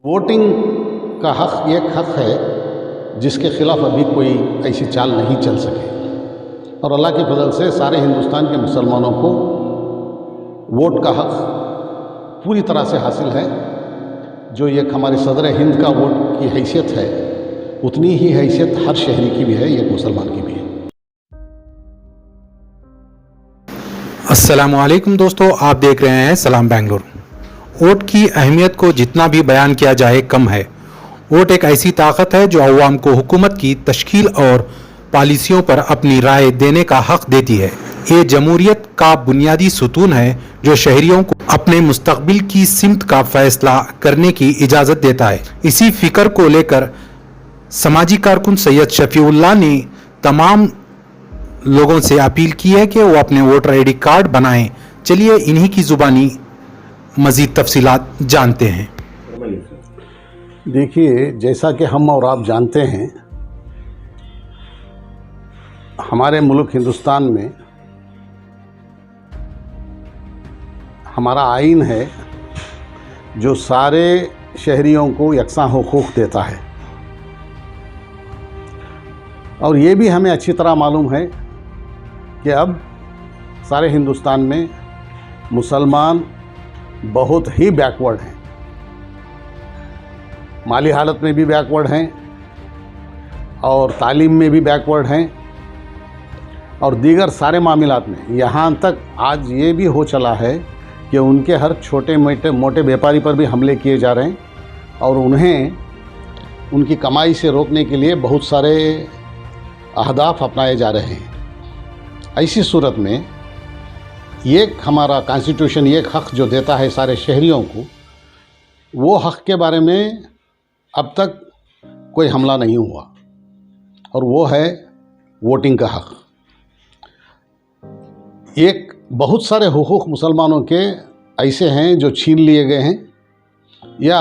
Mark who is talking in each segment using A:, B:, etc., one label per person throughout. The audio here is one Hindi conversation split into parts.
A: वोटिंग का हक़ एक हक़ है जिसके ख़िलाफ़ अभी कोई ऐसी चाल नहीं चल सके और अल्लाह के फजल से सारे हिंदुस्तान के मुसलमानों को वोट का हक़ पूरी तरह से हासिल है। जो एक हमारे सदर हिंद का वोट की हैसियत है उतनी ही हैसियत हर शहरी की भी है, एक मुसलमान की भी है।
B: अस्सलामुअलैकुम दोस्तों, आप देख रहे हैं सलाम बेंगलुरु। वोट की अहमियत को जितना भी बयान किया जाए कम है। वोट एक ऐसी ताकत है जो अवाम को हुकूमत की तश्कील और पॉलिसियों पर अपनी राय देने का हक देती है। ये जमहूरियत का बुनियादी सुतून है जो शहरियों को अपने मुस्तकबिल की सिमत का फैसला करने की इजाज़त देता है। इसी फिक्र को लेकर समाजी कारकुन सैयद शफीउल्लाह ने तमाम लोगों से अपील की है कि वो अपने वोटर आईडी कार्ड बनाएं। चलिए इन्हीं की ज़ुबानी मज़ीद तफसीलात जानते हैं।
A: देखिए, जैसा कि हम और आप जानते हैं, हमारे मुल्क हिंदुस्तान में हमारा आइन है जो सारे शहरियों को यकसां हुकूक देता है और ये भी हमें अच्छी तरह मालूम है कि अब सारे हिंदुस्तान में मुसलमान बहुत ही बैकवर्ड हैं। माली हालत में भी बैकवर्ड हैं और तालीम में भी बैकवर्ड हैं और दीगर सारे मामलात में। यहाँ तक आज ये भी हो चला है कि उनके हर छोटे मोटे व्यापारी पर भी हमले किए जा रहे हैं और उन्हें उनकी कमाई से रोकने के लिए बहुत सारे अहदाफ अपनाए जा रहे हैं। ऐसी सूरत में एक हमारा कॉन्स्टिट्यूशन एक हक़ जो देता है सारे शहरियों को, वो हक़ के बारे में अब तक कोई हमला नहीं हुआ और वो है वोटिंग का हक़। एक बहुत सारे हुकूक मुसलमानों के ऐसे हैं जो छीन लिए गए हैं या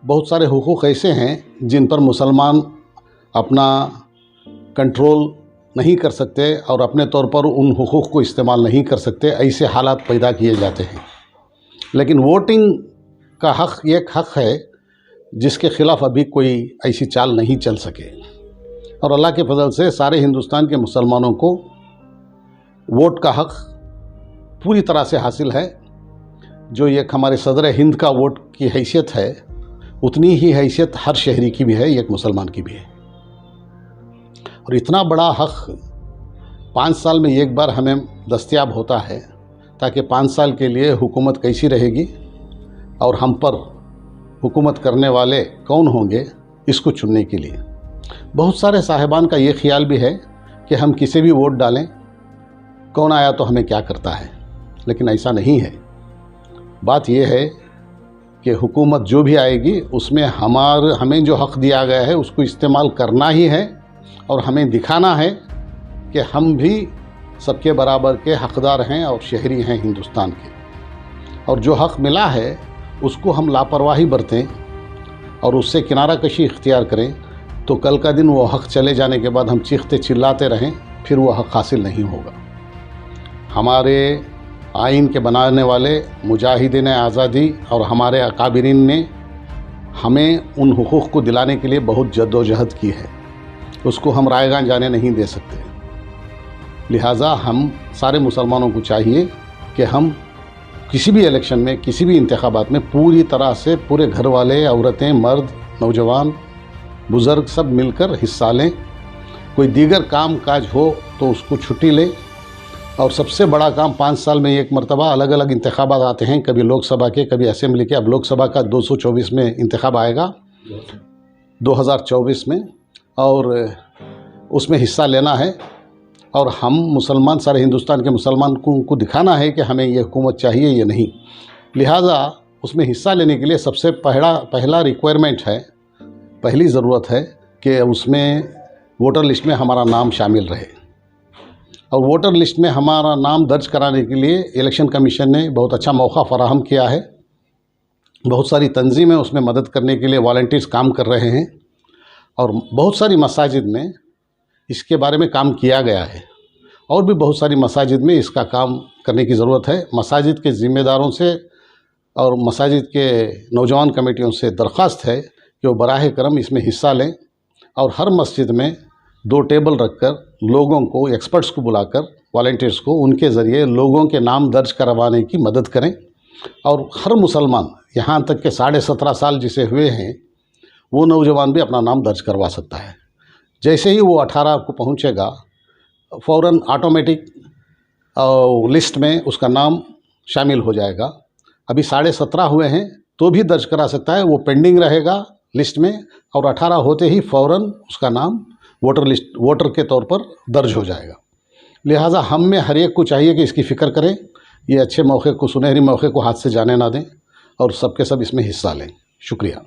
A: बहुत सारे हुकूक ऐसे हैं जिन पर मुसलमान अपना कंट्रोल नहीं कर सकते और अपने तौर पर उन हुकूक को इस्तेमाल नहीं कर सकते। ऐसे हालात पैदा किए जाते हैं। लेकिन वोटिंग का हक़ एक हक़ है जिसके ख़िलाफ़ अभी कोई ऐसी चाल नहीं चल सके और अल्लाह के फजल से सारे हिंदुस्तान के मुसलमानों को वोट का हक़ पूरी तरह से हासिल है। जो एक हमारे सदर हिंद का वोट की हैसियत है उतनी ही हैसियत हर शहरी की भी है, एक मुसलमान की भी है। और इतना बड़ा हक़ 5 साल में एक बार हमें दस्तयाब होता है ताकि 5 साल के लिए हुकूमत कैसी रहेगी और हम पर हुकूमत करने वाले कौन होंगे, इसको चुनने के लिए बहुत सारे साहिबान का ये ख्याल भी है कि हम किसी भी वोट डालें, कौन आया तो हमें क्या करता है। लेकिन ऐसा नहीं है। बात यह है कि हुकूमत जो भी आएगी उसमें हमें जो हक़ दिया गया है उसको इस्तेमाल करना ही है और हमें दिखाना है कि हम भी सबके बराबर के हक़दार हैं और शहरी हैं हिंदुस्तान के। और जो हक़ मिला है उसको हम लापरवाही बरतें और उससे किनारा कशी इख्तियार करें तो कल का दिन वो हक़ चले जाने के बाद हम चीखते चिल्लाते रहें, फिर वो हक़ हासिल नहीं होगा। हमारे आइन के बनाने वाले मुजाहिदीन आज़ादी और हमारे अकाबिरीन ने हमें उन हुकूक़ को दिलाने के लिए बहुत जद्दोजहद की है, उसको हम रायगान जाने नहीं दे सकते। लिहाजा हम सारे मुसलमानों को चाहिए कि हम किसी भी इलेक्शन में, किसी भी इंतखाबात में पूरी तरह से पूरे घर वाले, औरतें, मर्द, नौजवान, बुज़ुर्ग सब मिलकर हिस्सा लें। कोई दीगर काम काज हो तो उसको छुट्टी लें। और सबसे बड़ा काम 5 साल में एक मरतबा अलग अलग इंतखाबात आते हैं, कभी लोकसभा के, कभी असेंबली के। अब लोकसभा का 224 में इंतखाब आएगा 2024 में और उसमें हिस्सा लेना है और हम मुसलमान, सारे हिंदुस्तान के मुसलमान को दिखाना है कि हमें ये हुकूमत चाहिए, ये नहीं। लिहाजा उसमें हिस्सा लेने के लिए सबसे पहला रिक्वायरमेंट है, पहली ज़रूरत है कि उसमें वोटर लिस्ट में हमारा नाम शामिल रहे। और वोटर लिस्ट में हमारा नाम दर्ज कराने के लिए इलेक्शन कमीशन ने बहुत अच्छा मौका फराहम किया है। बहुत सारी तंजीमें उसमें मदद करने के लिए वॉलंटियर्स काम कर रहे हैं और बहुत सारी मसाजिद में इसके बारे में काम किया गया है और भी बहुत सारी मसाजिद में इसका काम करने की ज़रूरत है। मसाजिद के ज़िम्मेदारों से और मसाजिद के नौजवान कमेटियों से दरख्वास्त है कि वो बराह करम इसमें हिस्सा लें और हर मस्जिद में 2 टेबल रखकर लोगों को, एक्सपर्ट्स को बुलाकर, वॉलंटियर्स को, उनके ज़रिए लोगों के नाम दर्ज करवाने की मदद करें। और हर मुसलमान, यहाँ तक के 17.5 साल जिसे हुए हैं, वो नौजवान भी अपना नाम दर्ज करवा सकता है। जैसे ही वो 18 को पहुँचेगा, फ़ौरन ऑटोमेटिक लिस्ट में उसका नाम शामिल हो जाएगा। अभी 17.5 हुए हैं तो भी दर्ज करा सकता है, वो पेंडिंग रहेगा लिस्ट में, और 18 होते ही फ़ौरन उसका नाम वोटर के तौर पर दर्ज हो जाएगा। लिहाजा हम में हर एक को चाहिए कि इसकी फ़िक्र करें, ये अच्छे मौके को, सुनहरी मौके को हाथ से जाने ना दें और सबके सब इसमें हिस्सा लें। शुक्रिया।